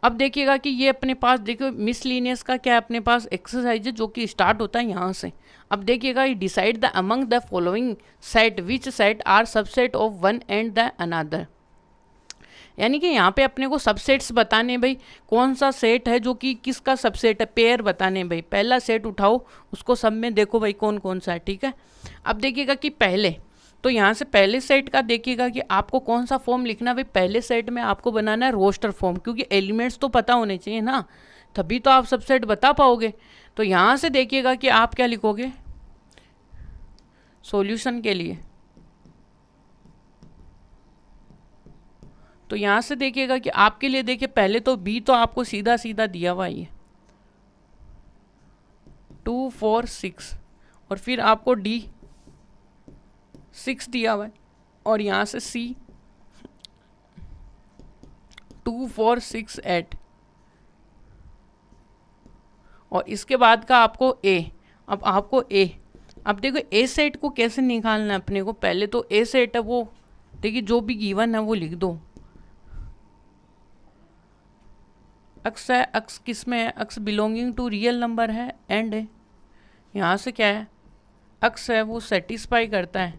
अब देखिएगा कि ये अपने पास देखो मिसलिनियस का क्या है, अपने पास एक्सरसाइज है जो कि स्टार्ट होता है यहाँ से। अब देखिएगा decide the among the following set which set are subset of one and the another. यानी कि यहाँ पे अपने को सबसेट्स बताने भाई, कौन सा सेट है जो कि किसका सबसेट है, पेयर बताने भाई। पहला सेट उठाओ, उसको सब में देखो भाई कौन कौन सा है, ठीक है। अब देखिएगा कि पहले, तो यहाँ से पहले सेट का देखिएगा कि आपको कौन सा फॉर्म लिखना है भाई। पहले सेट में आपको बनाना है रोस्टर फॉर्म, क्योंकि एलिमेंट्स तो पता होने चाहिए ना, तभी तो आप सबसेट बता पाओगे। तो यहाँ से देखिएगा कि आप क्या लिखोगे सॉल्यूशन के लिए। तो यहाँ से देखिएगा कि आपके लिए देखिए पहले तो बी तो आपको सीधा सीधा दिया हुआ है 2 4 6, और फिर आपको डी 6 दिया हुआ है, और यहाँ से सी 2 4 6 8, और इसके बाद का आपको ए। अब आपको ए, अब देखो ए सेट को कैसे निकालना है अपने को। पहले तो ए सेट है वो देखिए जो भी गिवन है वो लिख दो। अक्स है, अक्स किस में है, अक्स बिलोंगिंग टू रियल नंबर है एंड है। यहाँ से क्या है, अक्स है वो सेटिस्फाई करता है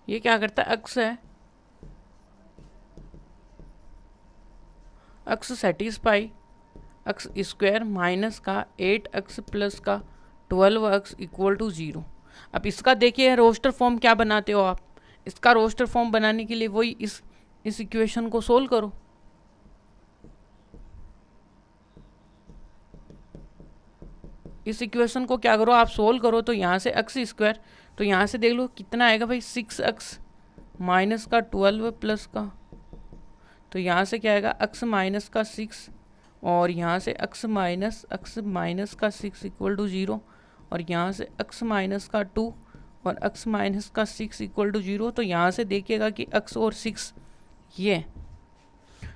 ये क्या करता है, अक्स है, अक्स सेटिस्फाई अक्स स्क्वायर माइनस का 8 अक्स प्लस का 12 अक्स इक्वल टू 0। अब इसका देखिए रोस्टर फॉर्म क्या बनाते हो आप। इसका रोस्टर फॉर्म बनाने के लिए वही इस इक्वेशन को सोल्व करो। इस इक्वेशन को क्या करो आप सोल्व करो, तो यहाँ से अक्स स्क्वायर, तो यहाँ से देख लो कितना आएगा भाई 6 अक्स माइनस का 12 प्लस का, तो यहाँ से क्या आएगा अक्स माइनस का 6, और यहाँ से अक्स माइनस का 6 इक्वल टू 0, और यहाँ से अक्स माइनस का 2 और अक्स माइनस का 6 इक्वल टू 0। तो यहाँ से देखिएगा कि अक्स और 6 ये,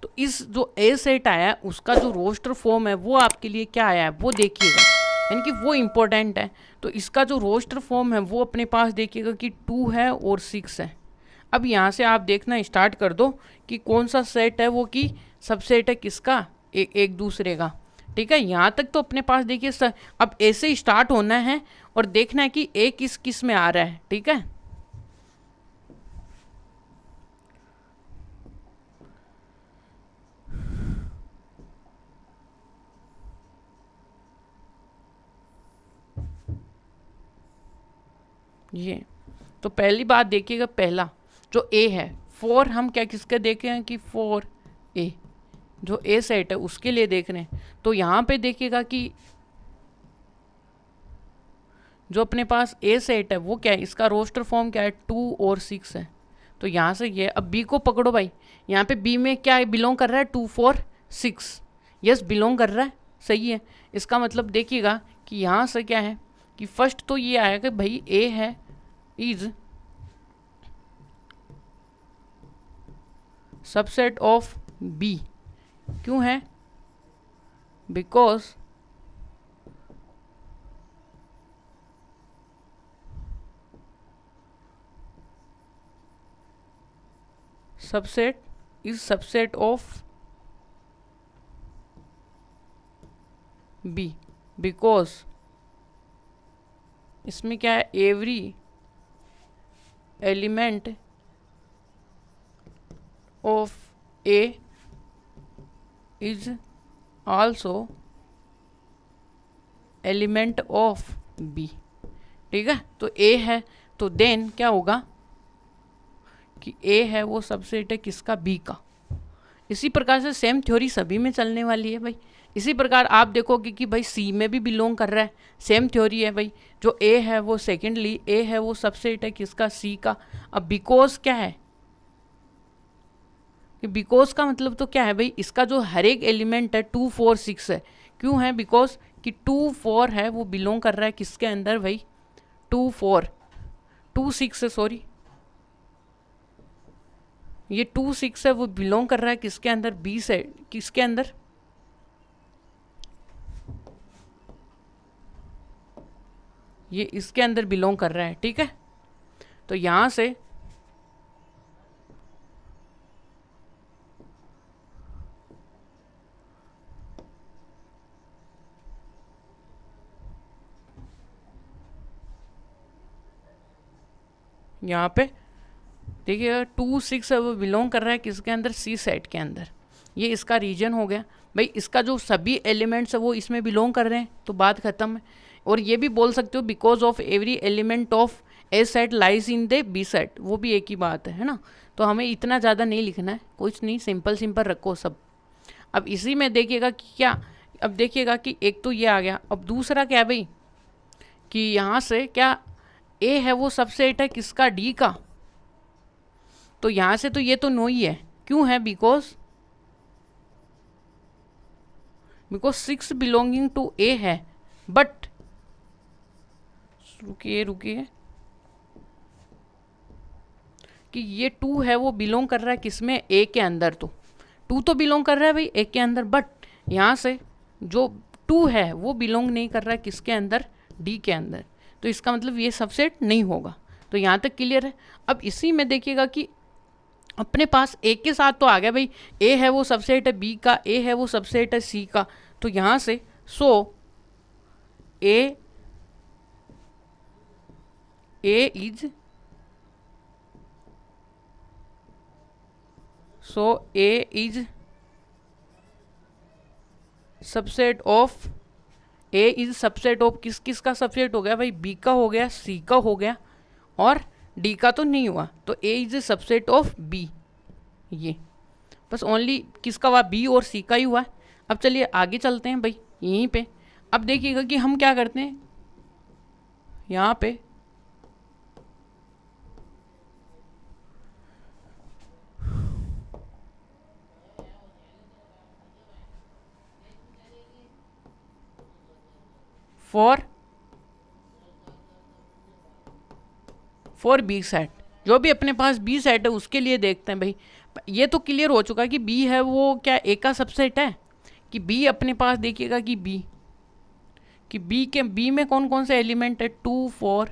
तो इस जो ए सेट आया है उसका जो रोस्टर फॉर्म है वो आपके लिए क्या आया है वो देखिएगा, यानी कि वो इम्पोर्टेंट है। तो इसका जो रोस्टर फॉर्म है वो अपने पास देखिएगा कि 2 है और 6 है। अब यहाँ से आप देखना स्टार्ट कर दो कि कौन सा सेट है वो कि सबसेट है किसका, एक दूसरे का, ठीक है। यहाँ तक तो अपने पास देखिए अब ऐसे ही स्टार्ट होना है और देखना है कि ए किस किस में आ रहा है, ठीक है। ये तो पहली बात देखिएगा, पहला जो ए है 4, हम क्या किसके देखे हैं कि 4 ए जो ए सेट है उसके लिए देख रहे हैं। तो यहाँ पे देखिएगा कि जो अपने पास ए सेट है वो क्या है, इसका रोस्टर फॉर्म क्या है 2 और 6 है। तो यहाँ से ये अब बी को पकड़ो भाई, यहाँ पे बी में क्या है बिलोंग कर रहा है 2 4 6, यस बिलोंग कर रहा है, सही है। इसका मतलब देखिएगा कि यहाँ से क्या है कि फर्स्ट तो ये आया कि भाई ए है इज सबसेट ऑफ बी, क्यों है, because subset is subset of B, because इसमें क्या है every element of A is also element of B, ठीक है। तो ए है तो देन क्या होगा कि ए है वो सबसेट है किसका, बी का। इसी प्रकार से सेम थ्योरी सभी में चलने वाली है भाई। इसी प्रकार आप देखोगे कि भाई सी में भी बिलोंग कर रहा है, सेम थ्योरी है भाई। जो ए है वो सेकेंडली ए है वो सबसेट है किसका, सी का। अब बिकॉज क्या है कि बिकॉज का मतलब तो क्या है भाई, इसका जो हर एक एलिमेंट है 2 4 6 है, क्यों है बिकॉज कि 2 4 है वो बिलोंग कर रहा है किसके अंदर भाई, 2 4 2 6 है, सॉरी ये 2 6 है वो बिलोंग कर रहा है किसके अंदर, बी से, किसके अंदर, ये इसके अंदर बिलोंग कर रहा है, ठीक है। तो यहाँ से यहाँ पे देखिएगा 2 6 है वो बिलोंग कर रहा है किसके अंदर, सी सेट के अंदर। ये इसका रीजन हो गया भाई, इसका जो सभी एलिमेंट्स है वो इसमें बिलोंग कर रहे हैं, तो बात खत्म है। और ये भी बोल सकते हो because of every element of A set lies in the B set, वो भी एक ही बात है ना। तो हमें इतना ज़्यादा नहीं लिखना है, कुछ नहीं, सिंपल सिंपल रखो सब। अब इसी में देखिएगा कि क्या, अब देखिएगा कि एक तो ये आ गया, अब दूसरा क्या है भाई कि यहाँ से क्या ए है वो सबसेट है किसका, डी का। तो यहाँ से तो ये तो नो ही है, क्यों है, बिकॉज 6 बिलोंगिंग टू ए है, बट रुकिए कि ये 2 है वो बिलोंग कर रहा है किसमें, ए के अंदर। तो 2 तो बिलोंग कर रहा है भाई ए के अंदर, बट यहाँ से जो 2 है वो बिलोंग नहीं कर रहा है किसके अंदर, डी के अंदर। तो इसका मतलब ये सबसेट नहीं होगा। तो यहाँ तक क्लियर है। अब इसी में देखिएगा कि अपने पास ए के साथ तो आ गया भाई, ए है वो सबसेट है बी का, ए है वो सबसेट है सी का। तो यहाँ से A is subset of, A is subset of किस किस का सबसेट हो गया भाई, बी का हो गया, सी का हो गया, और डी का तो नहीं हुआ। तो A is a subset of B, ये बस ओनली किसका हुआ, बी और सी का ही हुआ। अब चलिए आगे चलते हैं भाई यहीं पे। अब देखिएगा कि हम क्या करते हैं यहाँ पे, फॉर बी सेट, जो भी अपने पास बी सेट है उसके लिए देखते हैं भाई। ये तो क्लियर हो चुका है कि बी है वो क्या ए का सबसेट है, कि बी अपने पास देखिएगा कि बी में कौन कौन से एलिमेंट है, 2 4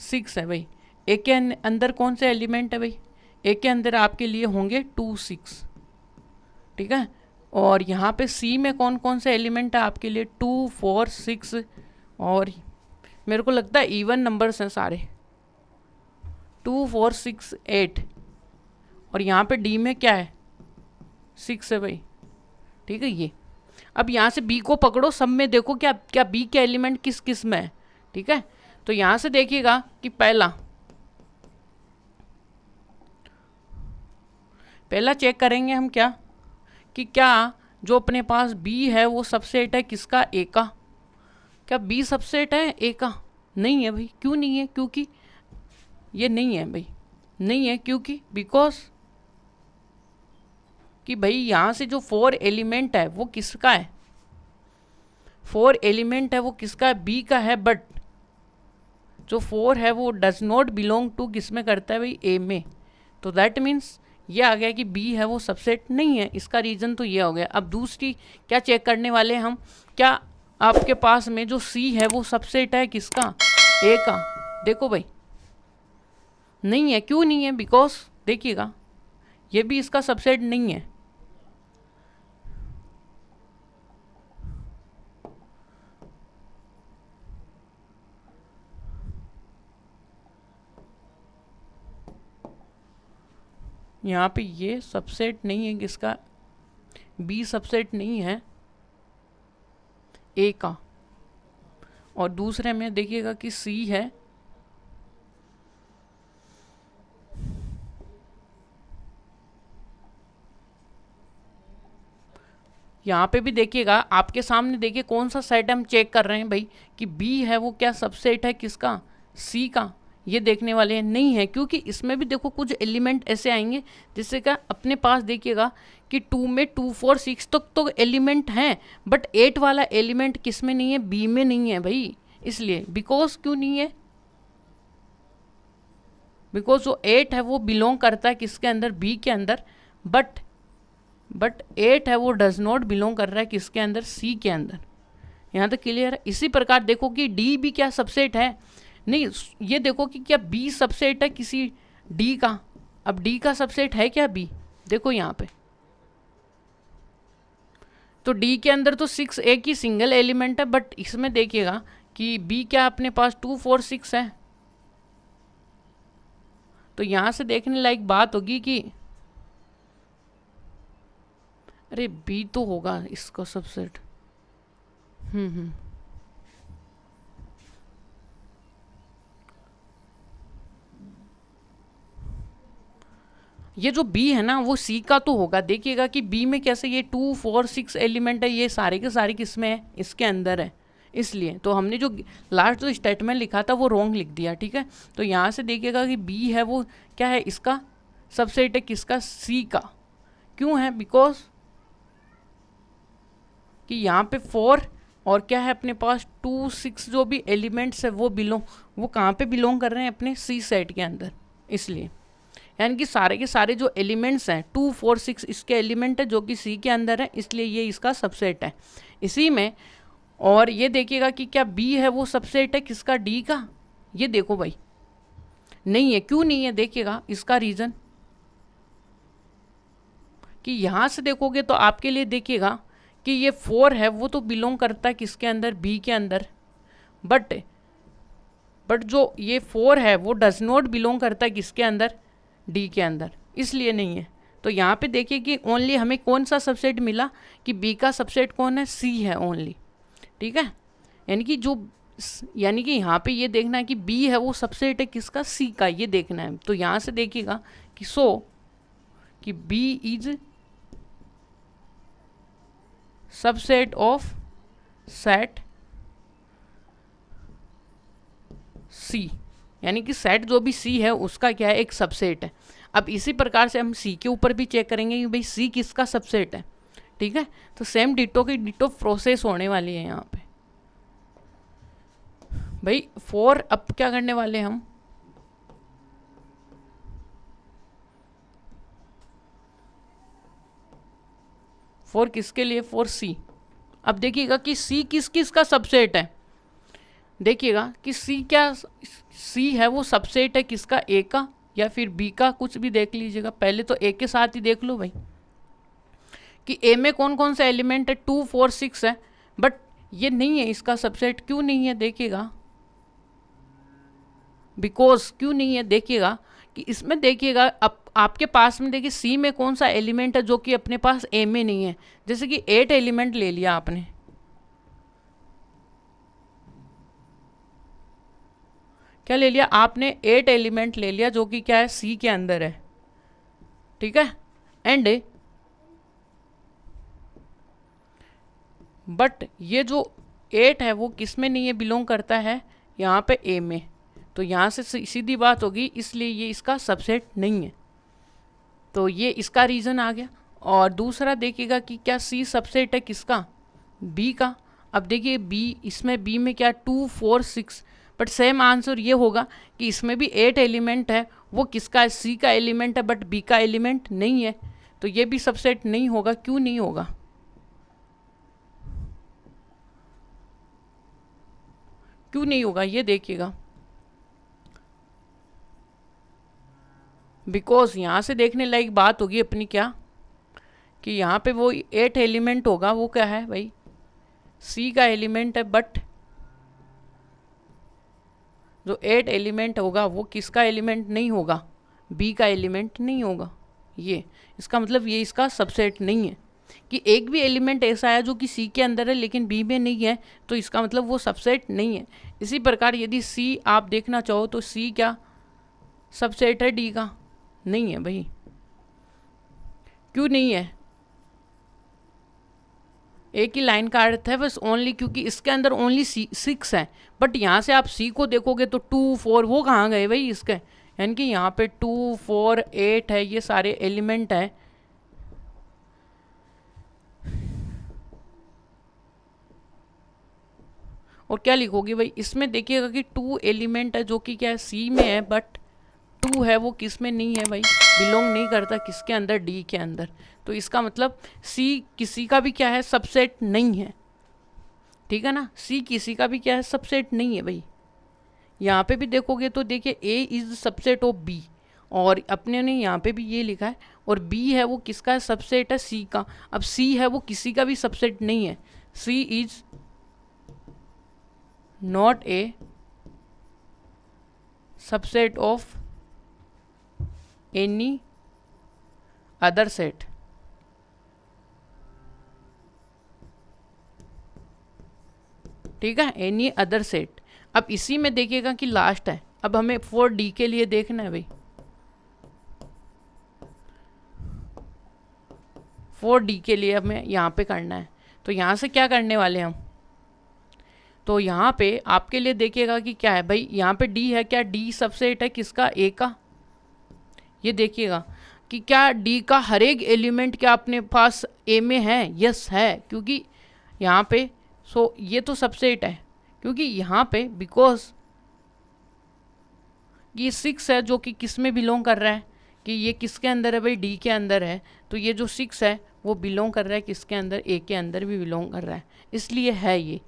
6 है भाई। ए के अंदर कौन से एलिमेंट है भाई, ए के अंदर आपके लिए होंगे 2 6, ठीक है। और यहाँ पे सी में कौन कौन से एलिमेंट है आपके लिए, 2 4 6, और मेरे को लगता है इवन नंबर्स हैं सारे, 2 4 6 8। और यहाँ पे डी में क्या है, 6 है भाई, ठीक है। ये अब यहाँ से बी को पकड़ो, सब में देखो क्या क्या बी के एलिमेंट किस किस में है, ठीक है। तो यहाँ से देखिएगा कि पहला चेक करेंगे हम क्या, कि क्या जो अपने पास बी है वो सबसेट है किसका, ए का। क्या बी सबसेट है ए का, नहीं है भाई। क्यों नहीं है, क्योंकि ये नहीं है भाई, नहीं है क्योंकि बिकॉज कि भाई यहाँ से जो 4 एलिमेंट है वो किसका है, 4 एलिमेंट है वो किसका है, बी का है, बट जो 4 है वो डज नॉट बिलोंग टू किस में करता है भाई, ए में। तो दैट मीन्स ये आ गया कि बी है वो सबसेट नहीं है, इसका रीज़न तो ये हो गया। अब दूसरी क्या चेक करने वाले हैं हम, क्या आपके पास में जो सी है वो सबसेट है किसका, ए का। देखो भाई नहीं है, क्यों नहीं है, बिकॉज देखिएगा ये भी इसका सबसेट नहीं है। यहाँ पे ये सबसेट नहीं है किसका, बी सबसेट नहीं है ए का। और दूसरे में देखिएगा कि सी है, यहाँ पे भी देखिएगा आपके सामने, देखिए कौन सा सेट हम चेक कर रहे हैं भाई, कि बी है वो क्या सबसेट है किसका, सी का। ये देखने वाले हैं, नहीं है, क्योंकि इसमें भी देखो कुछ एलिमेंट ऐसे आएंगे जिससे क्या अपने पास देखिएगा कि 2 में 2 4 6 तक तो एलिमेंट हैं, बट 8 वाला एलिमेंट किस में नहीं है, बी में नहीं है भाई। इसलिए बिकॉज क्यों नहीं है, बिकॉज जो 8 है वो बिलोंग करता है किसके अंदर, बी के अंदर, बट 8 है वो डज नॉट बिलोंग कर रहा है किसके अंदर, सी के अंदर। यहाँ तक क्लियर है। इसी प्रकार देखो कि डी भी क्या सबसेट है, नहीं ये देखो कि क्या बी सबसेट है किसी डी का। अब डी का सबसेट है क्या बी, देखो यहाँ पे तो डी के अंदर तो 6 एक ही सिंगल एलिमेंट है, बट इसमें देखिएगा कि बी क्या अपने पास 2 4 6 है। तो यहाँ से देखने लायक बात होगी कि अरे बी तो होगा इसका सबसेट। ये जो बी है ना वो सी का तो होगा। देखिएगा कि बी में कैसे ये 2 4 6 एलिमेंट है, ये सारे के सारे किसमें है, इसके अंदर है। इसलिए तो हमने जो लास्ट जो स्टेटमेंट लिखा था वो रॉन्ग लिख दिया, ठीक है। तो यहाँ से देखिएगा कि बी है वो क्या है, इसका सबसेट है किसका, सी का। क्यों है, बिकॉज कि यहाँ पे 4 और क्या है अपने पास 2 6 जो भी एलिमेंट्स है वो कहाँ पे बिलोंग कर रहे हैं, अपने सी सेट के अंदर। इसलिए यानी कि सारे के सारे जो एलिमेंट्स हैं 2 4 6 इसके एलिमेंट है जो कि सी के अंदर है, इसलिए ये इसका सबसेट है इसी में। और ये देखिएगा कि क्या बी है वो सबसेट है किसका, डी का। ये देखो भाई नहीं है, क्यों नहीं है, देखिएगा इसका रीज़न कि यहाँ से देखोगे तो आपके लिए देखिएगा कि ये 4 है वो तो बिलोंग करता है किसके अंदर, बी के अंदर। बट जो ये 4 है वो डज नॉट बिलोंग करता है किसके अंदर, डी के अंदर, इसलिए नहीं है। तो यहाँ पे देखिए कि ओनली हमें कौन सा सबसेट मिला कि बी का सबसेट कौन है, सी है ओनली, ठीक है। यानी कि यहाँ पे ये देखना है कि बी है वो सबसेट है किसका, सी का, ये देखना है। तो यहाँ से देखिएगा कि कि B is subset of set C, यानी कि सेट जो भी सी है उसका क्या है, एक सबसेट है। अब इसी प्रकार से हम सी के ऊपर भी चेक करेंगे कि भाई सी किसका सबसेट है, ठीक है। तो सेम डिटो की डिटो प्रोसेस होने वाली है यहाँ पे भाई। 4 अब क्या करने वाले हम, फोर किसके लिए, 4 सी। अब देखिएगा कि सी किस किस का सबसेट है, देखिएगा कि सी है वो सबसेट है किसका, ए का या फिर बी का, कुछ भी देख लीजिएगा। पहले तो ए के साथ ही देख लो भाई कि ए में कौन कौन सा एलिमेंट है, 2 4 6 है, बट ये नहीं है इसका सबसेट। क्यों नहीं है, देखिएगा बिकॉज क्यों नहीं है, देखिएगा कि इसमें देखिएगा अब आपके पास में देखिए सी में कौन सा एलिमेंट है जो कि अपने पास ए में नहीं है। जैसे कि 8 एलिमेंट ले लिया आपने, क्या ले लिया आपने, 8 एलिमेंट ले लिया जो कि क्या है, सी के अंदर है, ठीक है। एंड बट ये जो 8 है वो किस में नहीं है, बिलोंग करता है यहाँ पे ए में। तो यहाँ से सीधी बात होगी, इसलिए ये इसका सबसेट नहीं है। तो ये इसका रीज़न आ गया। और दूसरा देखिएगा कि क्या सी सबसेट है किसका, बी का। अब देखिए बी, इसमें बी में क्या 2 4 6, बट सेम आंसर ये होगा कि इसमें भी 8 एलिमेंट है, वो किसका है, सी का एलिमेंट है, बट बी का एलिमेंट नहीं है। तो ये भी सबसेट नहीं होगा। क्यों नहीं होगा, क्यों नहीं होगा, ये देखिएगा बिकॉज यहाँ से देखने लायक बात होगी अपनी क्या, कि यहाँ पे वो 8 एलिमेंट होगा, वो क्या है भाई, सी का एलिमेंट है, बट जो 8 एलिमेंट होगा वो किसका एलिमेंट नहीं होगा, बी का एलिमेंट नहीं होगा। ये इसका मतलब ये इसका सबसेट नहीं है कि एक भी एलिमेंट ऐसा है जो कि सी के अंदर है लेकिन बी में नहीं है, तो इसका मतलब वो सबसेट नहीं है। इसी प्रकार यदि सी आप देखना चाहो तो सी क्या सबसेट है डी का, नहीं है भाई। क्यों नहीं है, एक ही लाइन का अर्थ है बस ओनली, क्योंकि इसके अंदर ओनली 6 है, बट यहाँ से आप सी को देखोगे तो 2 4 वो कहाँ गए भाई इसके, यानी कि यहाँ पे 2 4 8 है, ये सारे एलिमेंट है। और क्या लिखोगे भाई, इसमें देखिएगा कि 2 एलिमेंट है जो कि क्या है, सी में है, बट 2 है वो किस में नहीं है भाई, बिलोंग नहीं करता किसके अंदर, डी के अंदर। तो इसका मतलब सी किसी का भी क्या है, सबसेट नहीं है। ठीक है ना। सी किसी का भी क्या है, सबसेट नहीं है भाई। यहाँ पे भी देखोगे तो देखिए ए इज सबसेट ऑफ बी, और अपने ने यहाँ पे भी ये लिखा है, और बी है वो किसका है, सबसेट है सी का। अब सी है वो किसी का भी सबसेट नहीं है, C is not a subset of any other set. ठीक है, एनी अदर सेट। अब इसी में देखिएगा कि लास्ट है, अब हमें 4D के लिए देखना है भाई, 4D के लिए हमें यहाँ पे करना है। तो यहाँ से क्या करने वाले हम, तो यहाँ पे आपके लिए देखिएगा कि क्या है भाई, यहाँ पे D है, क्या D सबसेट है किसका, A का। ये देखिएगा कि क्या D का हर एक एलिमेंट क्या अपने पास A में है, यस है, क्योंकि यहाँ पे सो ये तो सबसेट है, क्योंकि यहाँ पे बिकॉज ये 6 है जो कि किस में बिलोंग कर रहा है, कि ये किसके अंदर है भाई, डी के अंदर है। तो ये जो 6 है वो बिलोंग कर रहा है किसके अंदर, ए के अंदर भी बिलोंग कर रहा है, इसलिए है ये।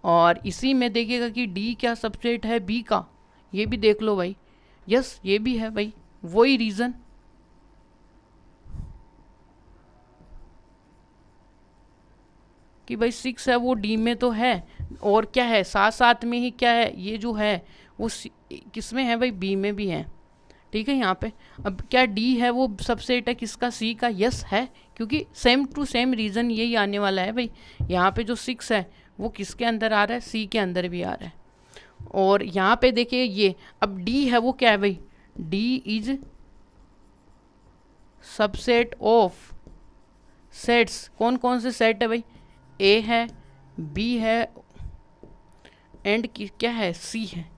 और इसी में देखिएगा कि डी क्या सबसेट है, बी का, ये भी देख लो भाई, यस ये भी है भाई, वही रीज़न। कि भाई 6 है वो डी में तो है, और क्या है साथ साथ में ही क्या है, ये जो है वो किस में है भाई, बी में भी है। ठीक है, यहाँ पे अब क्या डी है वो सबसेट है किसका, सी का, यस है, क्योंकि सेम टू सेम रीज़न यही आने वाला है भाई। यहाँ पे जो 6 है वो किसके अंदर आ रहा है, सी के अंदर भी आ रहा है। और यहाँ पे देखिए ये अब डी है वो क्या है भाई, D is subset of sets, कौन कौन से सेट है भाई, ए है, बी है, एंड क्या है, सी है।